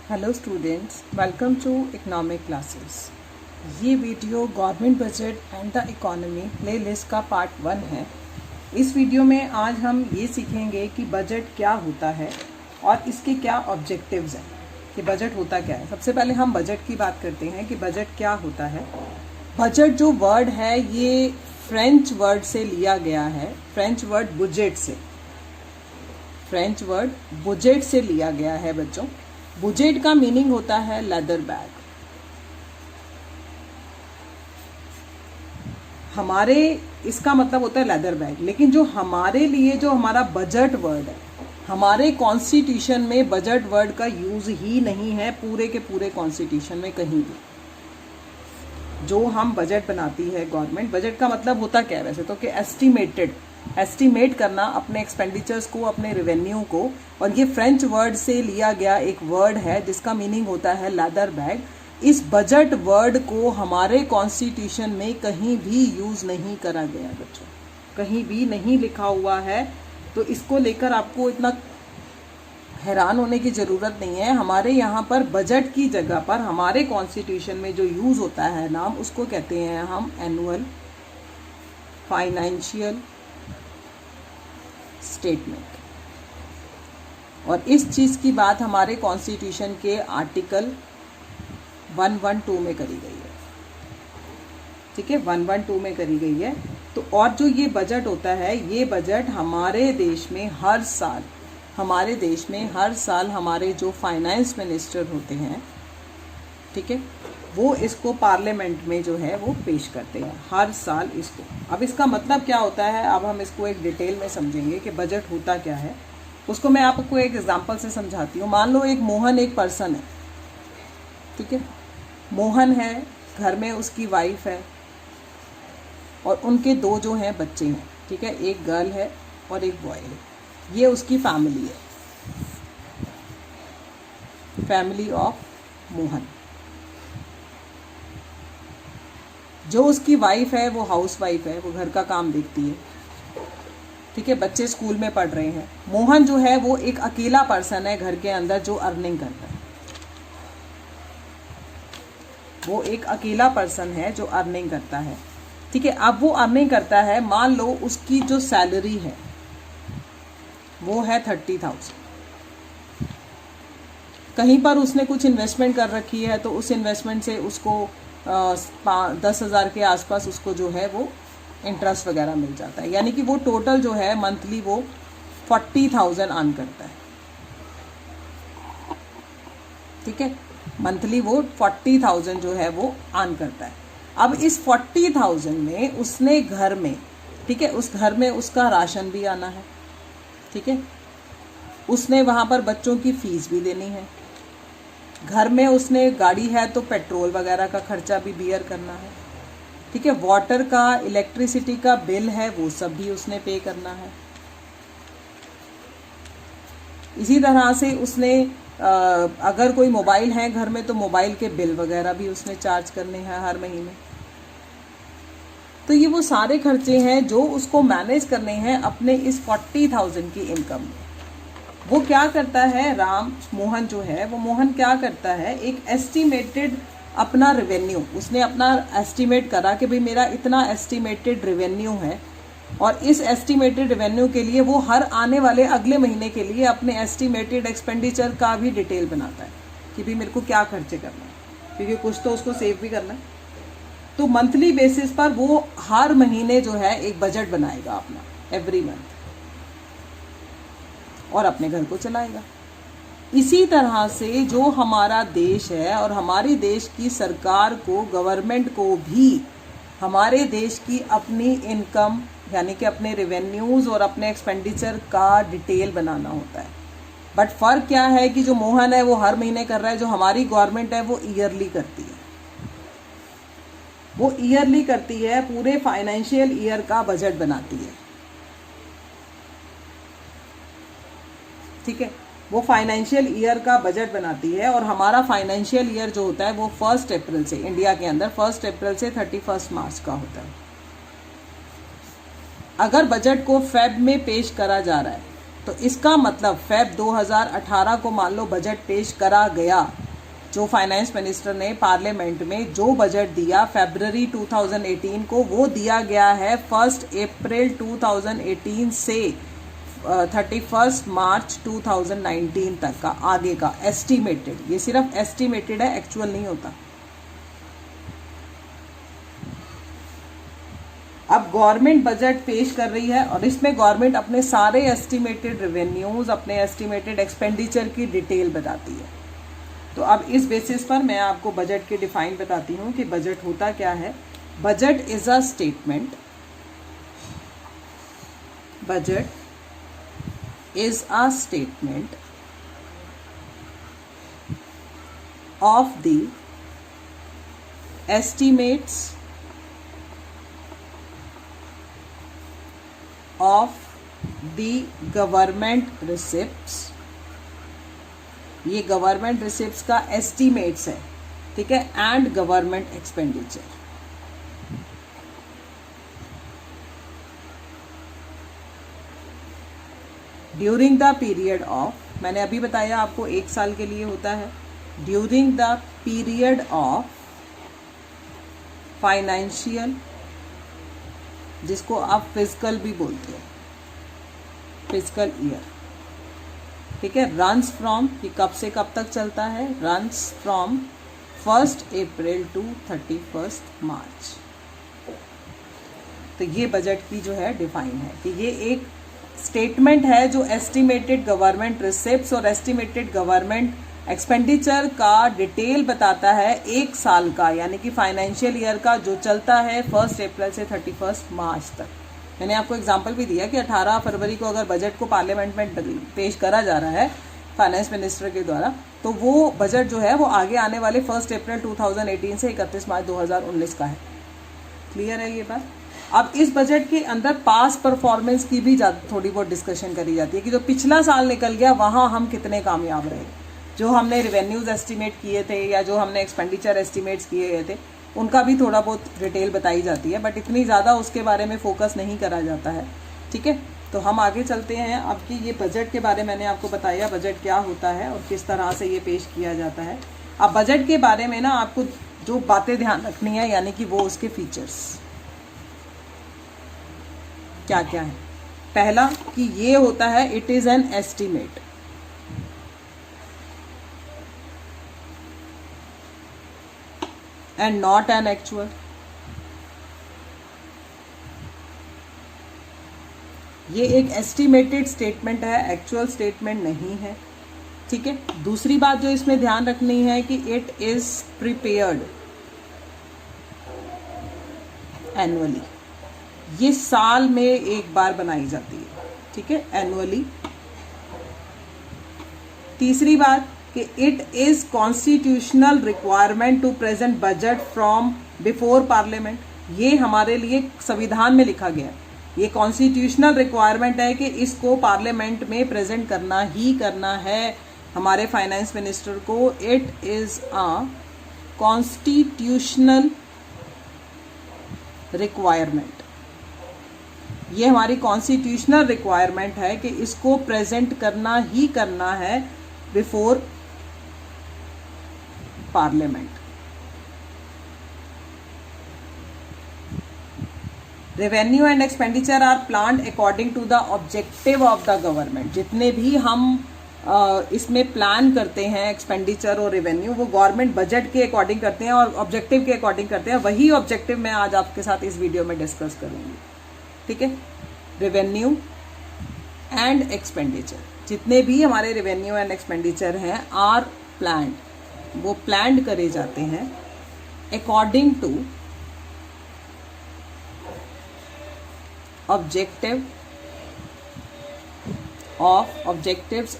Hello students, welcome to economic classes. ये video government budget and the economy playlist का part 1 है। इस video में आज हम ये सीखेंगे कि बजट क्या होता है और इसके क्या ऑब्जेक्टिव्स हैं, कि बजट होता क्या है। सबसे पहले हम बजट की बात करते हैं कि बजट क्या होता है। बजट जो वर्ड है ये फ्रेंच वर्ड से लिया गया है, फ्रेंच वर्ड बुजेट से, फ्रेंच वर्ड बुजेट से लिया गया है बच्चों। बुजेट का मीनिंग होता है लेदर बैग। हमारे इसका मतलब होता है लेदर बैग, लेकिन जो हमारे लिए जो हमारा बजट वर्ड है, हमारे कॉन्स्टिट्यूशन में बजट वर्ड का यूज ही नहीं है, पूरे के पूरे कॉन्स्टिट्यूशन में कहीं भी। जो हम बजट बनाती है गवर्नमेंट, बजट का मतलब होता क्या है वैसे तो, कि एस्टिमेट करना अपने एक्सपेंडिचर्स को, अपने रेवेन्यू को। और ये फ्रेंच वर्ड से लिया गया एक वर्ड है जिसका मीनिंग होता है लेदर बैग। इस बजट वर्ड को हमारे कॉन्स्टिट्यूशन में कहीं भी यूज नहीं करा गया बच्चों, कहीं भी नहीं लिखा हुआ है। तो इसको लेकर आपको इतना हैरान होने की ज़रूरत नहीं है। हमारे यहाँ पर बजट की जगह पर हमारे कॉन्स्टिट्यूशन में जो यूज़ होता है नाम, उसको कहते हैं हम एनुअल फाइनेंशियल स्टेटमेंट। और इस चीज़ की बात हमारे कॉन्स्टिट्यूशन के आर्टिकल 112 में करी गई है, ठीक है, 112 में करी गई है। तो और जो ये बजट होता है, ये बजट हमारे देश में हर साल, हमारे जो फाइनेंस मिनिस्टर होते हैं, ठीक है, वो इसको पार्लियामेंट में जो है वो पेश करते हैं हर साल इसको। अब इसका मतलब क्या होता है, अब हम इसको एक डिटेल में समझेंगे कि बजट होता क्या है। उसको मैं आपको एक एग्जांपल से समझाती हूँ। मान लो एक मोहन एक पर्सन है, ठीक है, मोहन है, घर में उसकी वाइफ है और उनके दो जो हैं बच्चे हैं, ठीक है, एक गर्ल है और एक बॉय है। ये उसकी फैमिली है, फैमिली ऑफ मोहन। जो उसकी वाइफ है वो हाउस वाइफ है, वो घर का काम देखती है, ठीक है, बच्चे स्कूल में पढ़ रहे हैं। मोहन जो है वो एक अकेला पर्सन है घर के अंदर जो अर्निंग करता है, वो एक अकेला पर्सन है जो अर्निंग करता है, ठीक है। अब वो अर्निंग करता है, मान लो उसकी जो सैलरी है वो है 30,000। कहीं पर उसने कुछ इन्वेस्टमेंट कर रखी है तो उस इन्वेस्टमेंट से उसको 10,000 के आसपास उसको जो है वो इंटरेस्ट वगैरह मिल जाता है। यानी कि वो टोटल जो है मंथली वो 40,000 अर्न करता है, ठीक है, मंथली वो 40,000 जो है वो अर्न करता है। अब इस 40,000 में उसने घर में, ठीक है, उस घर में उसका राशन भी आना है, ठीक है, उसने वहाँ पर बच्चों की फीस भी देनी है, घर में उसने गाड़ी है तो पेट्रोल वगैरह का खर्चा भी बियर करना है, ठीक है, वाटर का, इलेक्ट्रिसिटी का बिल है वो सब भी उसने पे करना है। इसी तरह से उसने अगर कोई मोबाइल है घर में तो मोबाइल के बिल वगैरह भी उसने चार्ज करने हैं हर महीने। तो ये वो सारे खर्चे हैं जो उसको मैनेज करने हैं अपने इस 40,000 की इनकम में। वो क्या करता है, मोहन जो है वो मोहन क्या करता है, एक एस्टिमेटेड अपना रेवेन्यू, उसने अपना एस्टिमेट करा कि भाई मेरा इतना एस्टिमेटेड रेवेन्यू है, और इस एस्टिमेटेड रेवेन्यू के लिए वो हर आने वाले अगले महीने के लिए अपने एस्टिमेटेड एक्सपेंडिचर का भी डिटेल बनाता है कि भाई मेरे को क्या खर्चे करना है, क्योंकि कुछ तो उसको सेव भी करना है। तो मंथली बेसिस पर वो हर महीने जो है एक बजट बनाएगा अपना एवरी मंथ, और अपने घर को चलाएगा। इसी तरह से जो हमारा देश है और हमारी देश की सरकार को, गवर्नमेंट को भी हमारे देश की अपनी इनकम, यानी कि अपने रेवेन्यूज़ और अपने एक्सपेंडिचर का डिटेल बनाना होता है। बट फ़र्क क्या है कि जो मोहन है वो हर महीने कर रहा है, जो हमारी गवर्नमेंट है वो ईयरली करती है, वो ईयरली करती है, पूरे फाइनेंशियल ईयर का बजट बनाती है, ठीक है, वो फाइनेंशियल ईयर का बजट बनाती है। और हमारा फाइनेंशियल ईयर जो होता है वो 1 अप्रैल से, इंडिया के अंदर 1 अप्रैल से 31 मार्च का होता है। अगर बजट को फेब में पेश करा जा रहा है तो इसका मतलब फेब 2018 को मान लो बजट पेश करा गया, जो फाइनेंस मिनिस्टर ने पार्लियामेंट में जो बजट दिया फरवरी 2018 को, वो दिया गया है 1 अप्रैल 2018 से 31 मार्च 2019 तक का आगे का एस्टिमेटेड। ये सिर्फ एस्टिमेटेड है, एक्चुअल नहीं होता। अब गवर्नमेंट बजट पेश कर रही है और इसमें गवर्नमेंट अपने सारे एस्टिमेटेड रेवेन्यूज, अपने एस्टिमेटेड एक्सपेंडिचर की डिटेल बताती है। तो अब इस बेसिस पर मैं आपको बजट की डिफाइन बताती हूँ कि बजट होता क्या है। Budget is a statement, budget is a statement of the estimates of the government receipts। ये गवर्नमेंट रिसिप्ट्स का एस्टिमेट्स है, ठीक है, and government expenditure. During the period of, मैंने अभी बताया आपको 1 साल के लिए होता है, during the period of financial, जिसको आप फिजिकल भी बोलते हैं, फिजिकल ईयर, ठीक है, रन्स फ्रॉम, ये कब से कब तक चलता है, रन्स फ्रॉम 1 अप्रैल टू 31 मार्च। तो ये बजट की जो है डिफाइन है कि ये एक स्टेटमेंट है जो एस्टिमेटेड गवर्नमेंट रिसिप्ट्स और एस्टिमेटेड गवर्नमेंट एक्सपेंडिचर का डिटेल बताता है 1 साल का, यानी कि फाइनेंशियल ईयर का, जो चलता है 1 अप्रैल से 31 मार्च तक। मैंने आपको एग्जांपल भी दिया कि 18 फरवरी को अगर बजट को पार्लियामेंट में पेश करा जा रहा है फाइनेंस मिनिस्टर के द्वारा, तो वो बजट जो है वो आगे आने वाले 1 अप्रैल 2018 से 31 मार्च 2019 का है। क्लियर है ये बात। अब इस बजट के अंदर पास परफॉर्मेंस की भी थोड़ी बहुत डिस्कशन करी जाती है कि जो पिछला साल निकल गया वहाँ हम कितने कामयाब रहे, जो हमने रिवेन्यूज एस्टिमेट किए थे या जो हमने एक्सपेंडिचर एस्टिमेट्स किए गए थे उनका भी थोड़ा बहुत डिटेल बताई जाती है, बट इतनी ज़्यादा उसके बारे में फोकस नहीं करा जाता है, ठीक है। तो हम आगे चलते हैं। अब कि ये बजट के बारे में मैंने आपको बताया बजट क्या होता है और किस तरह से ये पेश किया जाता है। अब बजट के बारे में ना आपको जो बातें ध्यान रखनी है, यानी कि वो उसके फीचर्स क्या क्या है। पहला कि ये होता है it is an estimate, and not an actual। ये एक एस्टिमेटेड स्टेटमेंट है, एक्चुअल स्टेटमेंट नहीं है, ठीक है। दूसरी बात जो इसमें ध्यान रखनी है कि इट इज प्रिपेयर्ड एनुअली, ये साल में एक बार बनाई जाती है, ठीक है, एनुअली। तीसरी बात कि it is constitutional requirement to present budget from before parliament. ये हमारे लिए संविधान में लिखा गया, ये कॉन्स्टिट्यूशनल रिक्वायरमेंट है कि इसको पार्लियामेंट में प्रेजेंट करना ही करना है हमारे फाइनेंस मिनिस्टर को। It is a constitutional requirement, ये हमारी कॉन्स्टिट्यूशनल रिक्वायरमेंट है कि इसको प्रेजेंट करना ही करना है before parliament. Revenue and expenditure are planned according to the objective of the government. जितने भी हम इसमें प्लान करते हैं एक्सपेंडिचर और रेवेन्यू, वो गवर्नमेंट बजट के अकॉर्डिंग करते हैं और ऑब्जेक्टिव के अकॉर्डिंग करते हैं। वही ऑब्जेक्टिव मैं आज आपके साथ इस वीडियो में डिस्कस करूंगी, ठीक है। रेवेन्यू एंड एक्सपेंडिचर, जितने भी हमारे रेवेन्यू एंड एक्सपेंडिचर हैं आर प्लान्ड, वो प्लान्ड करे जाते हैं according to objectives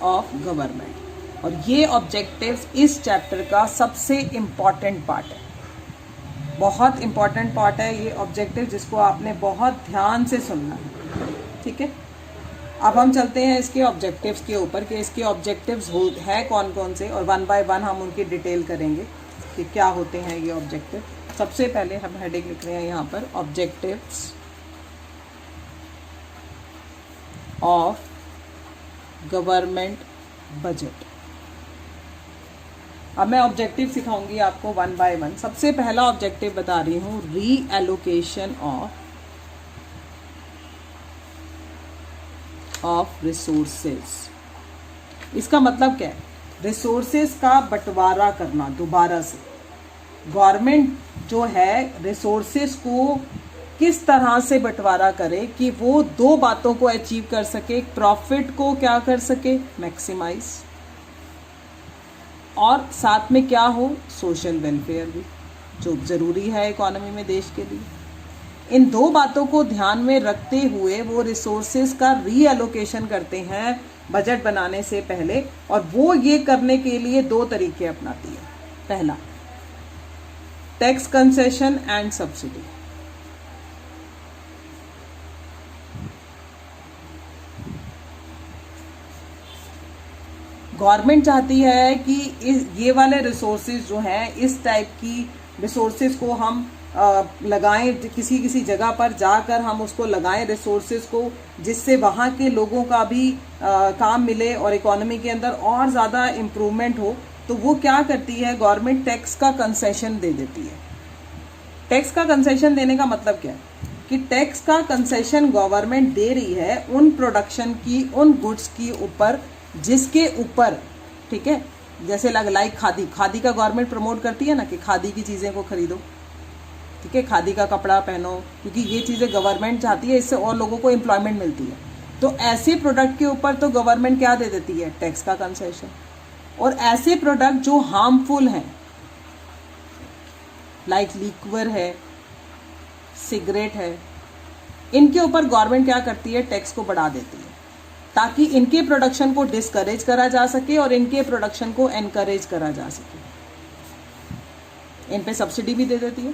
of government. और ये ऑब्जेक्टिव्स इस चैप्टर का सबसे इम्पॉर्टेंट पार्ट है, बहुत इम्पॉर्टेंट पार्ट है ये ऑब्जेक्टिव, जिसको आपने बहुत ध्यान से सुनना है, ठीक है। अब हम चलते हैं इसके ऑब्जेक्टिव्स के ऊपर कि इसके ऑब्जेक्टिव्स है कौन कौन से, और 1 बाय 1 हम उनकी डिटेल करेंगे कि क्या होते हैं ये ऑब्जेक्टिव। सबसे पहले हम हेडिंग लिख रहे हैं यहाँ पर ऑब्जेक्टिव्स ऑफ गवर्नमेंट बजट। अब मैं ऑब्जेक्टिव सिखाऊंगी आपको वन बाय वन। सबसे पहला ऑब्जेक्टिव बता रही हूँ, रीएलोकेशन ऑफ रिसोर्सेज। इसका मतलब क्या है? रिसोर्सेज का बंटवारा करना दोबारा से। गवर्नमेंट जो है रिसोर्सेज को किस तरह से बंटवारा करे कि वो दो बातों को अचीव कर सके, प्रॉफिट को क्या कर सके, मैक्सिमाइज, और साथ में क्या हो, सोशल वेलफेयर भी, जो जरूरी है इकोनॉमी में देश के लिए। इन दो बातों को ध्यान में रखते हुए वो रिसोर्सेज का रीएलोकेशन करते हैं बजट बनाने से पहले, और वो ये करने के लिए दो तरीके अपनाती है। पहला, tax concession and subsidy. Government चाहती है कि ये वाले रिसोर्सेज जो हैं, इस टाइप की रिसोर्सेज को हम लगाएं, किसी किसी जगह पर जाकर हम उसको लगाएं रिसोर्सेज को, जिससे वहाँ के लोगों का भी काम मिले और इकोनॉमी के अंदर और ज़्यादा इम्प्रूवमेंट हो। तो वो क्या करती है, गवर्नमेंट टैक्स का कंसेशन दे देती है। टैक्स का कंसेशन देने का मतलब क्या है कि टैक्स का कंसेशन गवर्नमेंट दे रही है उन प्रोडक्शन की, उन गुड्स की ऊपर जिसके ऊपर, ठीक है, जैसे लाइक खादी का गवर्नमेंट प्रमोट करती है ना कि खादी की चीज़ें को खरीदो, ठीक है, खादी का कपड़ा पहनो, क्योंकि ये चीज़ें गवर्नमेंट चाहती है, इससे और लोगों को एम्प्लॉयमेंट मिलती है। तो ऐसे प्रोडक्ट के ऊपर तो गवर्नमेंट क्या दे देती है, टैक्स का कंसेशन। और ऐसे प्रोडक्ट जो हार्मफुल हैं, लाइक लिक्वर है, सिगरेट है, इनके ऊपर गवर्नमेंट क्या करती है, टैक्स को बढ़ा देती है, ताकि इनके प्रोडक्शन को डिस्करेज करा जा सके और इनके प्रोडक्शन को एनकरेज करा जा सके। इन पे सब्सिडी भी दे देती है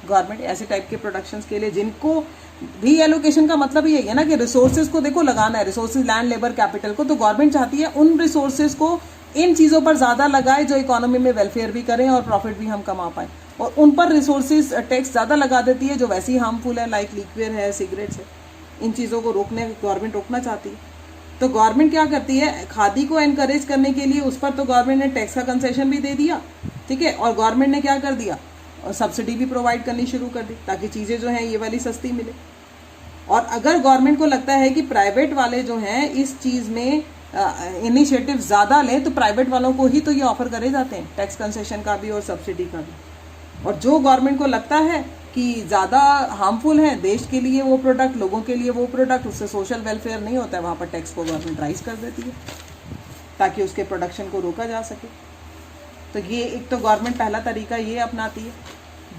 गवर्नमेंट ऐसे टाइप के प्रोडक्शंस के लिए, जिनको रीएलोकेशन का मतलब ही यही है ना कि रिसोर्सेज को देखो लगाना है, रिसोर्सेज, लैंड, लेबर, कैपिटल को। तो गवर्नमेंट चाहती है उन रिसोर्सेज को इन चीज़ों पर ज़्यादा लगाए जो इकोनॉमी में वेलफेयर भी करें और प्रॉफिट भी हम कमा पाएँ, और उन पर रिसोर्सेज टैक्स ज़्यादा लगा देती है जो वैसे ही हार्मफुल है, लाइक लिक्विड है, सिगरेट्स है। इन चीज़ों को गवर्नमेंट रोकना चाहती है। तो गवर्नमेंट क्या करती है, खादी को एनकरेज करने के लिए उस पर तो गवर्नमेंट ने टैक्स का कंसेशन भी दे दिया, ठीक है, और गवर्नमेंट ने क्या कर दिया, और सब्सिडी भी प्रोवाइड करनी शुरू कर दी, ताकि चीज़ें जो हैं ये वाली सस्ती मिले। और अगर गवर्नमेंट को लगता है कि प्राइवेट वाले जो हैं इस चीज़ में इनिशिएटिव ज़्यादा लें, तो प्राइवेट वालों को ही तो ये ऑफर करे जाते हैं, टैक्स कंसेशन का भी और सब्सिडी का भी। और जो गवर्नमेंट को लगता है कि ज़्यादा हार्मफुल है देश के लिए वो प्रोडक्ट, लोगों के लिए वो प्रोडक्ट, उससे सोशल वेलफेयर नहीं होता है, वहाँ पर टैक्स को गवर्नमेंट राइज कर देती है ताकि उसके प्रोडक्शन को रोका जा सके। तो ये एक तो गवर्नमेंट पहला तरीका ये अपनाती है।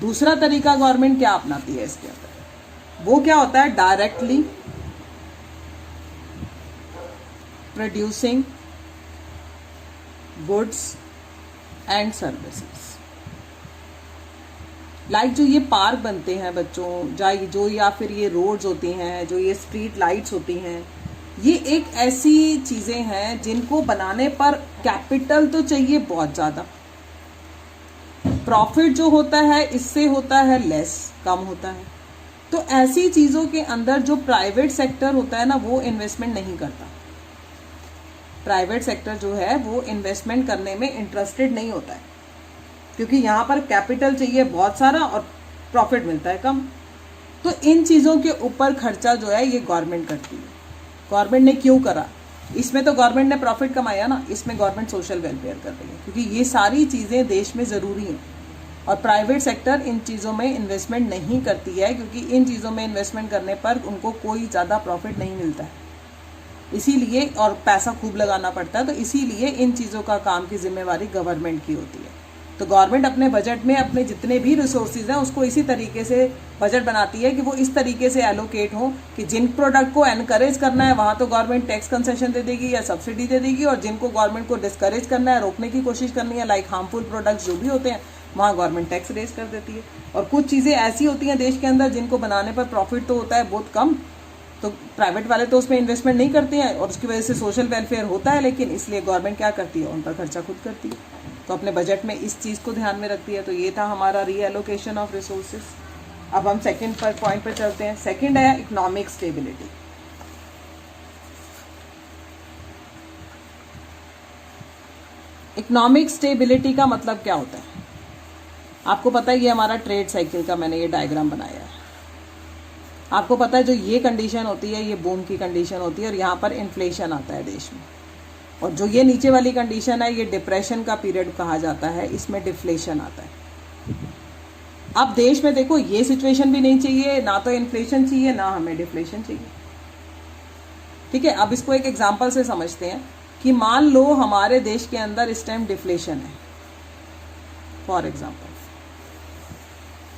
दूसरा तरीका गवर्नमेंट क्या अपनाती है इसके अंदर, वो क्या होता है, directly producing goods and services. Like जो ये पार्क बनते हैं बच्चों, जो या फिर ये रोड्स होती हैं, जो ये स्ट्रीट लाइट्स होती हैं, ये एक ऐसी चीज़ें हैं जिनको बनाने पर कैपिटल तो चाहिए बहुत ज़्यादा, प्रॉफिट जो होता है इससे होता है लेस, कम होता है। तो ऐसी चीज़ों के अंदर जो प्राइवेट सेक्टर होता है ना, वो इन्वेस्टमेंट नहीं करता। प्राइवेट सेक्टर जो है वो इन्वेस्टमेंट करने में इंटरेस्टेड नहीं होता है, क्योंकि यहाँ पर कैपिटल चाहिए बहुत सारा और प्रॉफिट मिलता है कम। तो इन चीज़ों के ऊपर खर्चा जो है ये गवर्नमेंट करती है। गवर्नमेंट ने क्यों करा, इसमें तो गवर्नमेंट ने प्रॉफिट कमाया ना, इसमें गवर्नमेंट सोशल वेलफेयर कर रही है, क्योंकि ये सारी चीज़ें देश में ज़रूरी हैं। और प्राइवेट सेक्टर इन चीज़ों में इन्वेस्टमेंट नहीं करती है, क्योंकि इन चीज़ों में इन्वेस्टमेंट करने पर उनको कोई ज़्यादा प्रॉफिट नहीं मिलता है, इसीलिए, और पैसा खूब लगाना पड़ता है, तो इसीलिए इन चीज़ों का काम की जिम्मेवारी गवर्नमेंट की होती है। तो गवर्नमेंट अपने बजट में अपने जितने भी रिसोर्सेज हैं उसको इसी तरीके से बजट बनाती है कि वो इस तरीके से एलोकेट हो कि जिन प्रोडक्ट को एनकरेज करना है वहाँ तो गवर्नमेंट टैक्स कंसेशन दे देगी या सब्सिडी दे देगी, और जिनको गवर्नमेंट को डिस्करेज करना है, रोकने की कोशिश करनी है, लाइक हार्मफुल प्रोडक्ट्स जो भी होते हैं, वहाँ गवर्नमेंट टैक्स रेज कर देती है। और कुछ चीज़ें ऐसी होती हैं देश के अंदर जिनको बनाने पर प्रॉफिट तो होता है बहुत कम, तो प्राइवेट वाले तो उसमें इन्वेस्टमेंट नहीं करते हैं और उसकी वजह से सोशल वेलफेयर होता है, लेकिन इसलिए गवर्नमेंट क्या करती है, उन पर खर्चा खुद करती है, तो अपने बजट में इस चीज़ को ध्यान में रखती है। तो ये था हमारा रीएलोकेशन ऑफ रिसोर्सेज। अब हम सेकंड पॉइंट पर चलते हैं। सेकंड है इकोनॉमिक स्टेबिलिटी। इकोनॉमिक स्टेबिलिटी का मतलब क्या होता है? आपको पता है ये हमारा ट्रेड साइकिल का मैंने ये डायग्राम बनाया है। आपको पता है जो ये कंडीशन होती है ये बूम की कंडीशन होती है और यहाँ पर इन्फ्लेशन आता है देश में, और जो ये नीचे वाली कंडीशन है ये डिप्रेशन का पीरियड कहा जाता है, इसमें डिफ्लेशन आता है। अब देश में देखो ये सिचुएशन भी नहीं चाहिए, ना तो इन्फ्लेशन चाहिए ना हमें डिफ्लेशन चाहिए। ठीक है, अब इसको एक एग्जांपल से समझते हैं कि मान लो हमारे देश के अंदर इस टाइम डिफ्लेशन है फॉर एग्जांपल।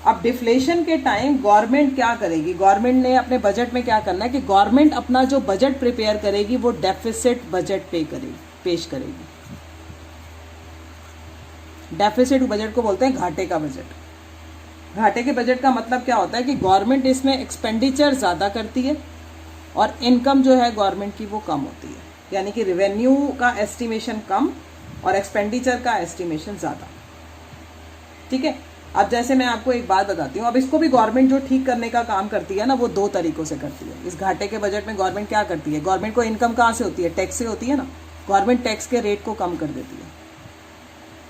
अब डिफ्लेशन के टाइम गवर्नमेंट क्या करेगी? गवर्नमेंट ने अपने बजट में क्या करना है कि गवर्नमेंट अपना जो बजट प्रिपेयर करेगी वो डेफिसिट बजट पेश करेगी। डेफिसिट बजट को बोलते हैं घाटे का बजट। घाटे के बजट का मतलब क्या होता है कि गवर्नमेंट इसमें एक्सपेंडिचर ज़्यादा करती है और इनकम जो है गवर्नमेंट की वो कम होती है, यानी कि रेवेन्यू का एस्टिमेशन कम और एक्सपेंडिचर का एस्टिमेशन ज़्यादा। ठीक है, अब जैसे मैं आपको एक बात बताती हूँ, अब इसको भी गवर्नमेंट जो ठीक करने का काम करती है ना वो दो तरीकों से करती है। इस घाटे के बजट में गवर्नमेंट क्या करती है? गवर्नमेंट को इनकम कहाँ से होती है? टैक्स से होती है ना। गवर्नमेंट टैक्स के रेट को कम कर देती है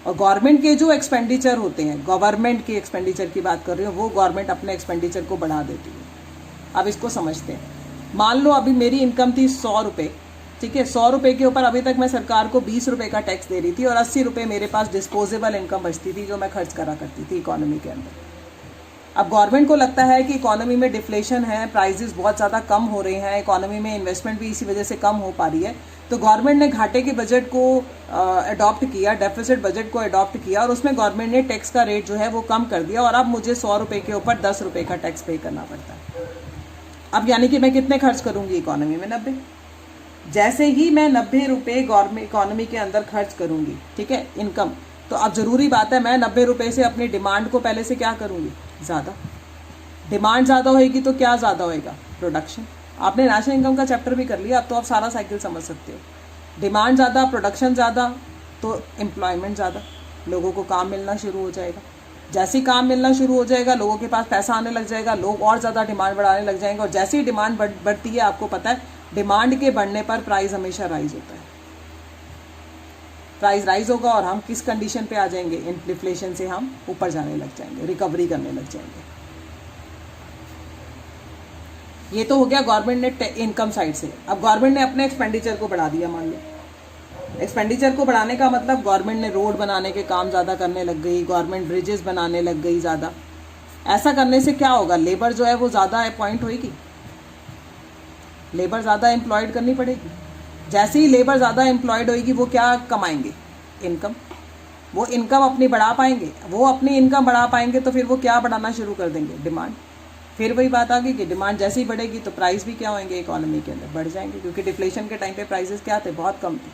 और गवर्नमेंट के जो एक्सपेंडिचर होते हैं, गवर्नमेंट के एक्सपेंडिचर की बात कर रही हूँ, वो गवर्नमेंट अपने एक्सपेंडिचर को बढ़ा देती है। अब इसको समझते हैं। मान लो अभी मेरी इनकम थी 100 रुपये, ठीक है, 100 रुपये के ऊपर अभी तक मैं सरकार को 20 रुपये का टैक्स दे रही थी और 80 रुपये मेरे पास डिस्पोजेबल इनकम बचती थी जो मैं खर्च करा करती थी इकोनॉमी के अंदर। अब गवर्नमेंट को लगता है कि इकोनॉमी में डिफ्लेशन है, प्राइजेस बहुत ज़्यादा कम हो रहे हैं, इकोनॉमी में इन्वेस्टमेंट भी इसी वजह से कम हो पा रही है, तो गवर्नमेंट ने घाटे के बजट को अडॉप्ट किया, डेफिसिट बजट को अडॉप्ट किया और उसमें गवर्नमेंट ने टैक्स का रेट जो है वो कम कर दिया और अब मुझे 100 रुपये के ऊपर 10 रुपये का टैक्स पे करना पड़ता है। अब यानी कि मैं कितने खर्च करूंगी इकोनॉमी में? 90। जैसे ही मैं 90 रुपये गवर्नमेंट इकोनॉमी के अंदर खर्च करूंगी, ठीक है, इनकम, तो अब जरूरी बात है मैं 90 रुपये से अपनी डिमांड को पहले से क्या करूंगी? ज़्यादा। डिमांड ज़्यादा होएगी तो क्या ज़्यादा होएगा? प्रोडक्शन। आपने नेशनल इनकम का चैप्टर भी कर लिया, अब तो आप सारा साइकिल समझ सकते हो। डिमांड ज़्यादा, प्रोडक्शन ज़्यादा, तो एम्प्लॉयमेंट ज़्यादा, लोगों को काम मिलना शुरू हो जाएगा। जैसे ही काम मिलना शुरू हो जाएगा लोगों के पास पैसा आने लग जाएगा, लोग और ज़्यादा डिमांड बढ़ाने लग जाएंगे और जैसे ही डिमांड बढ़ती है, आपको पता है डिमांड के बढ़ने पर प्राइस हमेशा राइज होता है। प्राइस राइज होगा और हम किस कंडीशन पे आ जाएंगे? इन्फ्लेशन से हम ऊपर जाने लग जाएंगे, रिकवरी करने लग जाएंगे। ये तो हो गया गवर्नमेंट ने इनकम साइड से। अब गवर्नमेंट ने अपने एक्सपेंडिचर को बढ़ा दिया। मान लो एक्सपेंडिचर को बढ़ाने का मतलब गवर्नमेंट ने रोड बनाने के काम ज़्यादा करने लग गई, गवर्नमेंट ब्रिजेस बनाने लग गई ज़्यादा। ऐसा करने से क्या होगा? लेबर जो है वो ज़्यादा अपॉइंट होएगी, लेबर ज़्यादा एम्प्लॉयड करनी पड़ेगी। जैसे ही लेबर ज़्यादा एम्प्लॉयड होएगी वो क्या कमाएंगे? इनकम। वो इनकम अपनी बढ़ा पाएंगे, वो अपनी इनकम बढ़ा पाएंगे तो फिर वो क्या बढ़ाना शुरू कर देंगे? डिमांड। फिर वही बात आ गई कि डिमांड जैसे ही बढ़ेगी तो प्राइस भी क्या होंगे? इकोनॉमी के अंदर बढ़ जाएंगे, क्योंकि डिफ्लेशन के टाइम पे प्राइसेस क्या थे? बहुत कम थे,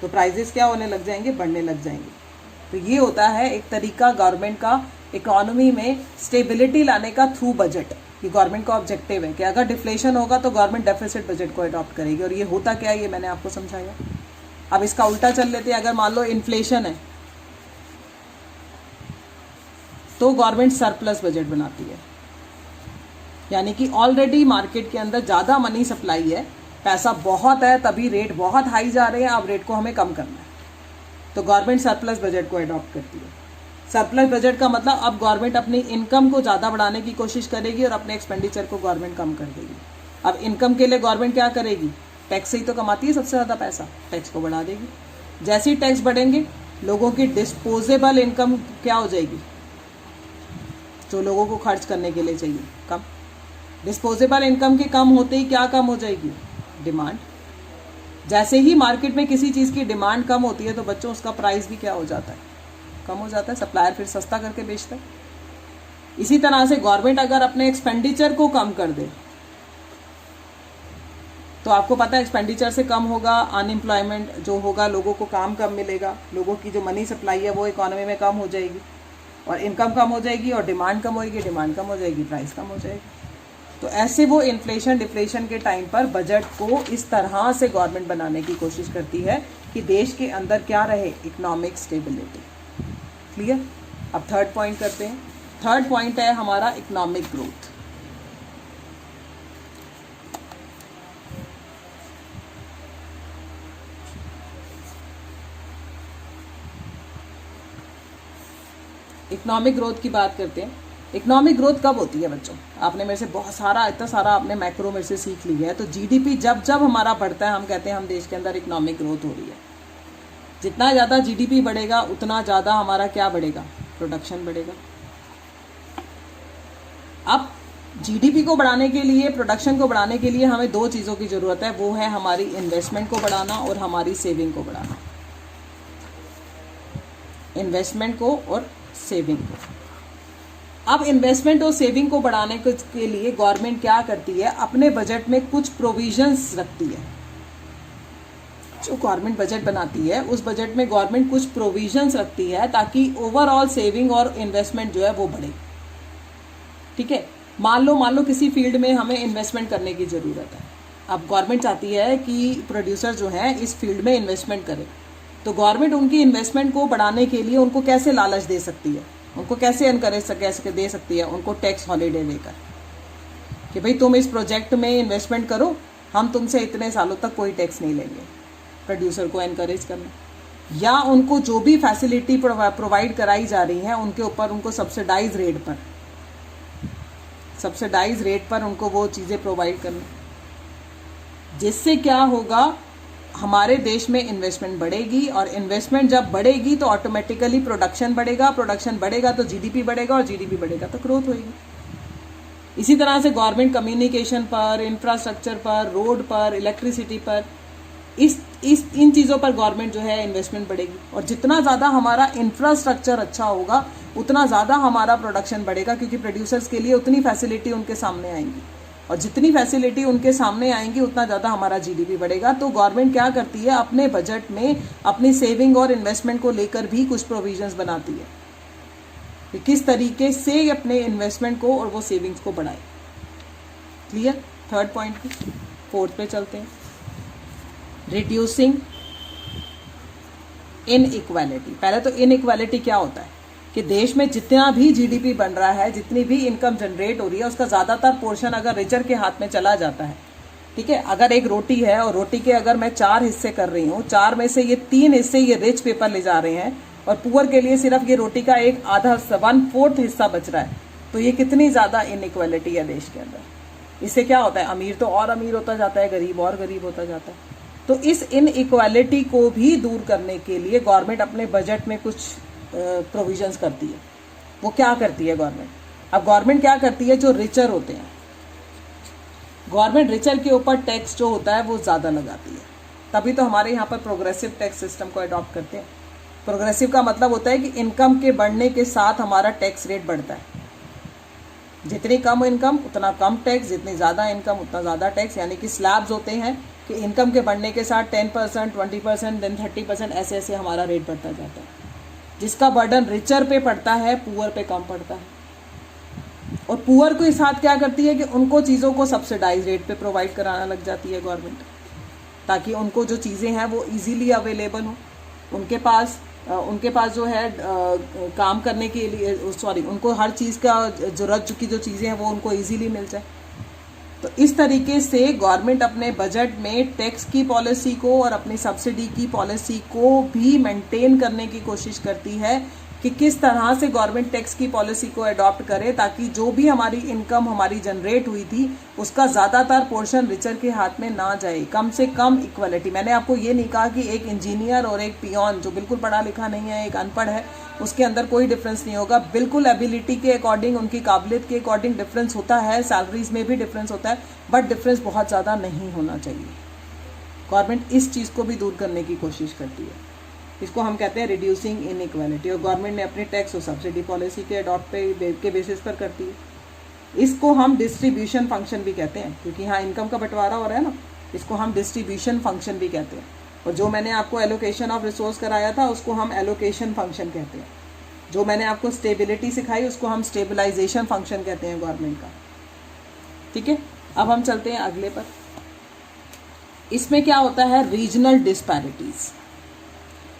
तो प्राइसेस क्या होने लग जाएंगे? बढ़ने लग जाएंगे। तो ये होता है एक तरीका गवर्नमेंट का इकोनॉमी में स्टेबिलिटी लाने का थ्रू बजट। ये गवर्नमेंट का ऑब्जेक्टिव है कि अगर डिफ्लेशन होगा तो गवर्नमेंट डेफिसिट बजट को अडॉप्ट करेगी। और ये होता क्या है ये मैंने आपको समझाया। अब इसका उल्टा चल लेते हैं। अगर मान लो इन्फ्लेशन है तो गवर्नमेंट सरप्लस बजट बनाती है, यानी कि ऑलरेडी मार्केट के अंदर ज़्यादा मनी सप्लाई है, पैसा बहुत है, तभी रेट बहुत हाई जा रहे हैं, अब रेट को हमें कम करना है, तो गवर्नमेंट सरप्लस बजट को अडॉप्ट करती है। सरप्लस बजट का मतलब अब गवर्नमेंट अपनी इनकम को ज़्यादा बढ़ाने की कोशिश करेगी और अपने एक्सपेंडिचर को गवर्नमेंट कम कर देगी। अब इनकम के लिए गवर्नमेंट क्या करेगी? टैक्स से ही तो कमाती है सबसे ज़्यादा पैसा, टैक्स को बढ़ा देगी। जैसे ही टैक्स बढ़ेंगे लोगों की डिस्पोजेबल इनकम क्या हो जाएगी? जो लोगों को खर्च करने के लिए चाहिए, कम। डिस्पोजेबल इनकम के कम होते ही क्या कम हो जाएगी? डिमांड। जैसे ही मार्केट में किसी चीज़ की डिमांड कम होती है तो बच्चों उसका प्राइस भी क्या हो जाता है? कम हो जाता है। सप्लायर फिर सस्ता करके बेचता है। इसी तरह से गवर्नमेंट अगर अपने एक्सपेंडिचर को कम कर दे तो आपको पता है एक्सपेंडिचर से कम होगा, अनएम्प्लॉयमेंट जो होगा, लोगों को काम कम मिलेगा, लोगों की जो मनी सप्लाई है वो इकोनॉमी में कम हो जाएगी और इनकम कम हो जाएगी और डिमांड कम होगी, डिमांड कम हो जाएगी, प्राइस कम हो जाएगी। तो ऐसे वो इन्फ्लेशन डिफ्लेशन के टाइम पर बजट को इस तरह से गवर्नमेंट बनाने की कोशिश करती है कि देश के अंदर क्या रहे? Economic stability. क्लियर? अब थर्ड पॉइंट करते हैं। थर्ड पॉइंट है हमारा इकोनॉमिक ग्रोथ। इकोनॉमिक ग्रोथ की बात करते हैं। इकोनॉमिक ग्रोथ कब होती है बच्चों? आपने मेरे से बहुत सारा, इतना सारा आपने मैक्रो मेरे से सीख लिया है। तो जीडीपी जब जब हमारा बढ़ता है, हम कहते हैं हम देश के अंदर इकोनॉमिक ग्रोथ हो रही है। जितना ज़्यादा जीडीपी बढ़ेगा उतना ज़्यादा हमारा क्या बढ़ेगा? प्रोडक्शन बढ़ेगा। अब जीडीपी को बढ़ाने के लिए, प्रोडक्शन को बढ़ाने के लिए हमें दो चीज़ों की ज़रूरत है, वो है हमारी इन्वेस्टमेंट को बढ़ाना और हमारी सेविंग को बढ़ाना। इन्वेस्टमेंट को और सेविंग को। अब इन्वेस्टमेंट और सेविंग को बढ़ाने के लिए गवर्नमेंट क्या करती है? अपने बजट में कुछ प्रोविजंस रखती है। जो गवर्नमेंट बजट बनाती है उस बजट में गवर्नमेंट कुछ प्रोविजंस रखती है ताकि ओवरऑल सेविंग और इन्वेस्टमेंट जो है वो बढ़े। ठीक है, मान लो किसी फील्ड में हमें इन्वेस्टमेंट करने की ज़रूरत है। अब गवर्नमेंट चाहती है कि प्रोड्यूसर जो है इस फील्ड में इन्वेस्टमेंट करे, तो गवर्नमेंट उनकी इन्वेस्टमेंट को बढ़ाने के लिए उनको कैसे लालच दे सकती है, उनको कैसे एनकरेज दे सकती है? उनको टैक्स हॉलीडे देकर कि भाई तुम इस प्रोजेक्ट में इन्वेस्टमेंट करो, हम तुमसे इतने सालों तक कोई टैक्स नहीं लेंगे। प्रोड्यूसर को एनकरेज करना, या उनको जो भी फैसिलिटी प्रोवाइड कराई जा रही है उनके ऊपर उनको सब्सिडाइज रेट पर उनको वो चीज़ें प्रोवाइड करना, जिससे क्या होगा? हमारे देश में इन्वेस्टमेंट बढ़ेगी, और इन्वेस्टमेंट जब बढ़ेगी तो ऑटोमेटिकली प्रोडक्शन बढ़ेगा, प्रोडक्शन बढ़ेगा तो जीडीपी बढ़ेगा, और जीडीपी बढ़ेगा तो ग्रोथ होगी। इसी तरह से गवर्नमेंट कम्युनिकेशन पर, इंफ्रास्ट्रक्चर पर, रोड पर, इलेक्ट्रिसिटी पर, इन चीज़ों पर गवर्नमेंट जो है इन्वेस्टमेंट बढ़ेगी। और जितना ज़्यादा हमारा इंफ्रास्ट्रक्चर अच्छा होगा उतना ज़्यादा हमारा प्रोडक्शन बढ़ेगा, क्योंकि प्रोड्यूसर्स के लिए उतनी फैसिलिटी उनके सामने आएंगी, और जितनी फैसिलिटी उनके सामने आएंगी उतना ज़्यादा हमारा जीडीपी बढ़ेगा। तो गवर्नमेंट क्या करती है? अपने बजट में अपनी सेविंग और इन्वेस्टमेंट को लेकर भी कुछ प्रोविजंस बनाती है कि किस तरीके से अपने इन्वेस्टमेंट को और वो सेविंग्स को बढ़ाए। क्लियर? थर्ड पॉइंट पे, फोर्थ पे चलते हैं। Reducing inequality. पहले तो इनइक्वालिटी क्या होता है कि देश में जितना भी जीडीपी बन रहा है, जितनी भी इनकम जनरेट हो रही है, उसका ज़्यादातर पोर्शन अगर रिचर के हाथ में चला जाता है। ठीक है, अगर एक रोटी है और रोटी के अगर मैं 4 हिस्से कर रही हूँ, 4 में से ये 3 हिस्से ये रिच पेपर ले जा रहे हैं, और पुअर के लिए सिर्फ ये रोटी का एक आधा 1/4 हिस्सा बच रहा है, तो ये कितनी ज़्यादा इनइक्वालिटी है देश के अंदर। इससे क्या होता है? अमीर तो और अमीर होता जाता है, गरीब और गरीब होता जाता है। तो इस इनइक्वालिटी को भी दूर करने के लिए गवर्नमेंट अपने बजट में कुछ प्रोविजंस करती है। वो क्या करती है गवर्नमेंट? अब गवर्नमेंट क्या करती है? जो रिचर होते हैं, गवर्नमेंट रिचर के ऊपर टैक्स जो होता है वो ज़्यादा लगाती है। तभी तो हमारे यहाँ पर प्रोग्रेसिव टैक्स सिस्टम को अडॉप्ट करते हैं। प्रोग्रेसिव का मतलब होता है कि इनकम के बढ़ने के साथ हमारा टैक्स रेट बढ़ता है। जितनी कम इनकम उतना कम टैक्स, जितनी ज़्यादा इनकम उतना ज़्यादा टैक्स। यानी कि स्लैब्स होते हैं कि इनकम के बढ़ने के साथ 10%, 20%, देन 30%, ऐसे ऐसे हमारा रेट बढ़ता जाता है। जिसका बर्डन रिचर पे पड़ता है, पुअर पे कम पड़ता है। और पुअर के साथ क्या करती है कि उनको चीज़ों को सब्सिडाइज रेट पे प्रोवाइड कराना लग जाती है गवर्नमेंट, ताकि उनको जो चीज़ें हैं वो इजीली अवेलेबल हो। उनके पास जो है काम करने के लिए, उनको हर चीज़ का ज़रूरत की जो चीज़ें हैं वो उनको इजीली मिल जाए। तो इस तरीके से गवर्नमेंट अपने बजट में टैक्स की पॉलिसी को और अपनी सब्सिडी की पॉलिसी को भी मेंटेन करने की कोशिश करती है कि किस तरह से गवर्नमेंट टैक्स की पॉलिसी को अडॉप्ट करे, ताकि जो भी हमारी इनकम हमारी जनरेट हुई थी उसका ज़्यादातर पोर्शन रिचर के हाथ में ना जाए। कम से कम इक्वलिटी। मैंने आपको ये नहीं कहा कि एक इंजीनियर और एक पियोन जो बिल्कुल पढ़ा लिखा नहीं है, एक अनपढ़ है, उसके अंदर कोई डिफरेंस नहीं होगा। बिल्कुल एबिलिटी के अकॉर्डिंग, उनकी काबिलियत के अकॉर्डिंग डिफरेंस होता है, सैलरीज में भी डिफरेंस होता है, बट डिफरेंस बहुत ज़्यादा नहीं होना चाहिए। गवर्नमेंट इस चीज़ को भी दूर करने की कोशिश करती है। इसको हम कहते हैं रिड्यूसिंग इनइक्वालिटी, और गवर्नमेंट ने अपनी टैक्स और सब्सिडी पॉलिसी के अडॉप्ट के बेसिस पर करती है। इसको हम डिस्ट्रीब्यूशन फंक्शन भी कहते हैं, क्योंकि यहाँ इनकम का बंटवारा हो रहा है ना, इसको हम डिस्ट्रीब्यूशन फंक्शन भी कहते हैं। और जो मैंने आपको एलोकेशन ऑफ रिसोर्स कराया था उसको हम एलोकेशन फंक्शन कहते हैं। जो मैंने आपको स्टेबिलिटी सिखाई उसको हम स्टेबलाइजेशन फंक्शन कहते हैं गवर्नमेंट का। ठीक है, अब हम चलते हैं अगले पर। इसमें क्या होता है? Regional disparities.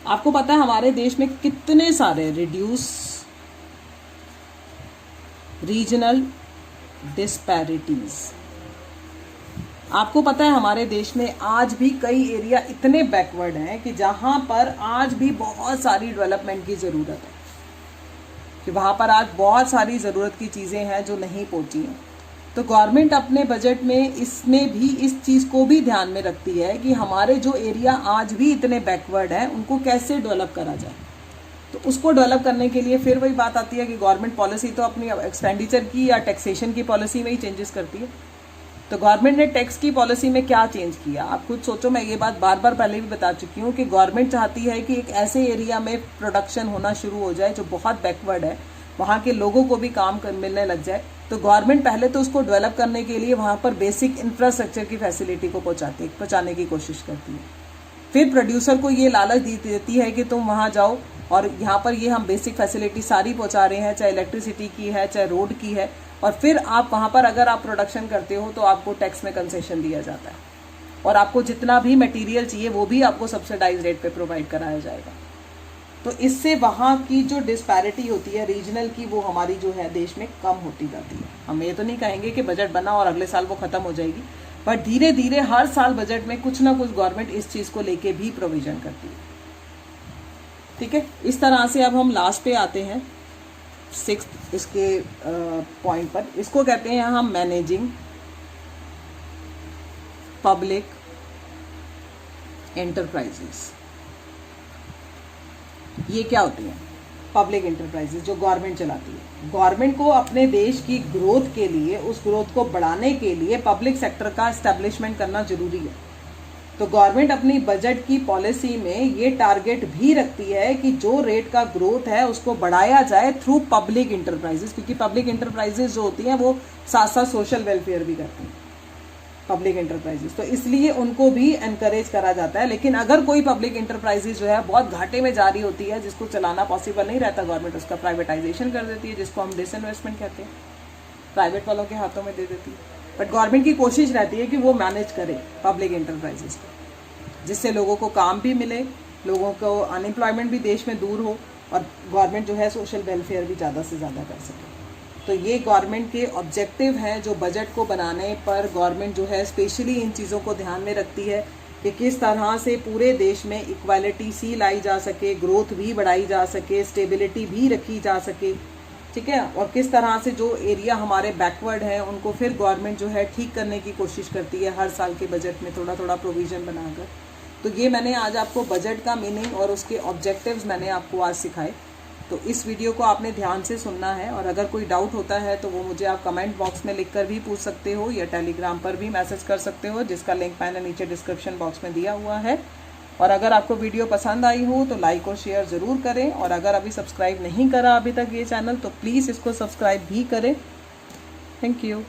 आपको पता है हमारे देश में कितने सारे रीजनल डिस्पैरिटीज। आपको पता है हमारे देश में आज भी कई एरिया इतने बैकवर्ड हैं कि जहां पर आज भी बहुत सारी डेवलपमेंट की ज़रूरत है। कि वहाँ पर आज बहुत सारी ज़रूरत की चीज़ें हैं जो नहीं पहुँची हैं। तो गवर्नमेंट अपने बजट में इसमें भी इस चीज़ को भी ध्यान में रखती है कि हमारे जो एरिया आज भी इतने बैकवर्ड हैं उनको कैसे डेवलप करा जाए। तो उसको डेवलप करने के लिए फिर वही बात आती है कि गवर्नमेंट पॉलिसी तो अपनी एक्सपेंडिचर की या टैक्सेशन की पॉलिसी में ही चेंजेस करती है। तो गवर्नमेंट ने टैक्स की पॉलिसी में क्या चेंज किया, आप खुद सोचो। मैं ये बात बार बार पहले भी बता चुकी हूँ कि गवर्नमेंट चाहती है कि एक ऐसे एरिया में प्रोडक्शन होना शुरू हो जाए जो बहुत बैकवर्ड है, वहाँ के लोगों को भी काम मिलने लग जाए। तो गवर्नमेंट पहले तो उसको डेवलप करने के लिए वहाँ पर बेसिक इंफ्रास्ट्रक्चर की फैसिलिटी को पहुँचाने की कोशिश करती है। फिर प्रोड्यूसर को ये लालच देती है कि तुम वहाँ जाओ और यहाँ पर ये हम बेसिक फैसिलिटी सारी पहुँचा रहे हैं, चाहे इलेक्ट्रिसिटी की है चाहे रोड की है, और फिर आप वहाँ पर अगर आप प्रोडक्शन करते हो तो आपको टैक्स में कंसेशन दिया जाता है और आपको जितना भी मटेरियल चाहिए वो भी आपको सब्सिडाइज रेट पे प्रोवाइड कराया जाएगा। तो इससे वहाँ की जो डिस्पैरिटी होती है रीजनल की, वो हमारी जो है देश में कम होती जाती है। हम ये तो नहीं कहेंगे कि बजट बना और अगले साल वो ख़त्म हो जाएगी, बट धीरे धीरे हर साल बजट में कुछ ना कुछ गवर्नमेंट इस चीज़ को लेके भी प्रोविजन करती है। ठीक है, इस तरह से अब हम लास्ट पे आते हैं, 6th इसके पॉइंट पर। इसको कहते हैं हम मैनेजिंग पब्लिक एंटरप्राइजेस। ये क्या होती है पब्लिक एंटरप्राइजेस? जो गवर्नमेंट चलाती है। गवर्नमेंट को अपने देश की ग्रोथ के लिए, उस ग्रोथ को बढ़ाने के लिए पब्लिक सेक्टर का एस्टेब्लिशमेंट करना जरूरी है। तो गवर्नमेंट अपनी बजट की पॉलिसी में ये टारगेट भी रखती है कि जो रेट का ग्रोथ है उसको बढ़ाया जाए थ्रू पब्लिक इंटरप्राइजेस, क्योंकि पब्लिक इंटरप्राइजेस जो होती हैं वो साथ साथ सोशल वेलफेयर भी करती हैं पब्लिक इंटरप्राइजेस, तो इसलिए उनको भी एनकरेज करा जाता है। लेकिन अगर कोई पब्लिक इंटरप्राइजेस जो है बहुत घाटे में जा रही होती है, जिसको चलाना पॉसिबल नहीं रहता, गवर्नमेंट उसका प्राइवेटाइजेशन कर देती है, जिसको हम डिसइन्वेस्टमेंट कहते हैं, प्राइवेट वालों के हाथों में दे देती है। बट गवर्नमेंट की कोशिश रहती है कि वो मैनेज करे पब्लिक इंटरप्राइजेस को, जिससे लोगों को काम भी मिले, लोगों को अनएम्प्लॉयमेंट भी देश में दूर हो और गवर्नमेंट जो है सोशल वेलफेयर भी ज़्यादा से ज़्यादा कर सके। तो ये गवर्नमेंट के ऑब्जेक्टिव हैं जो बजट को बनाने पर गवर्नमेंट जो है स्पेशली इन चीज़ों को ध्यान में रखती है कि किस तरह से पूरे देश में इक्वालिटी सी लाई जा सके, ग्रोथ भी बढ़ाई जा सके, स्टेबिलिटी भी रखी जा सके। ठीक है, और किस तरह से जो एरिया हमारे बैकवर्ड हैं उनको फिर गवर्नमेंट जो है ठीक करने की कोशिश करती है हर साल के बजट में थोड़ा थोड़ा प्रोविज़न बनाकर। तो ये मैंने आज आपको बजट का मीनिंग और उसके ऑब्जेक्टिव्स मैंने आपको आज सिखाए। तो इस वीडियो को आपने ध्यान से सुनना है, और अगर कोई डाउट होता है तो वो मुझे आप कमेंट बॉक्स में लिखकर भी पूछ सकते हो या टेलीग्राम पर भी मैसेज कर सकते हो, जिसका लिंक मैंने नीचे डिस्क्रिप्शन बॉक्स में दिया हुआ है। और अगर आपको वीडियो पसंद आई हो तो लाइक और शेयर ज़रूर करें, और अगर अभी सब्सक्राइब नहीं करा अभी तक ये चैनल तो प्लीज़ इसको सब्सक्राइब भी करें। Thank you.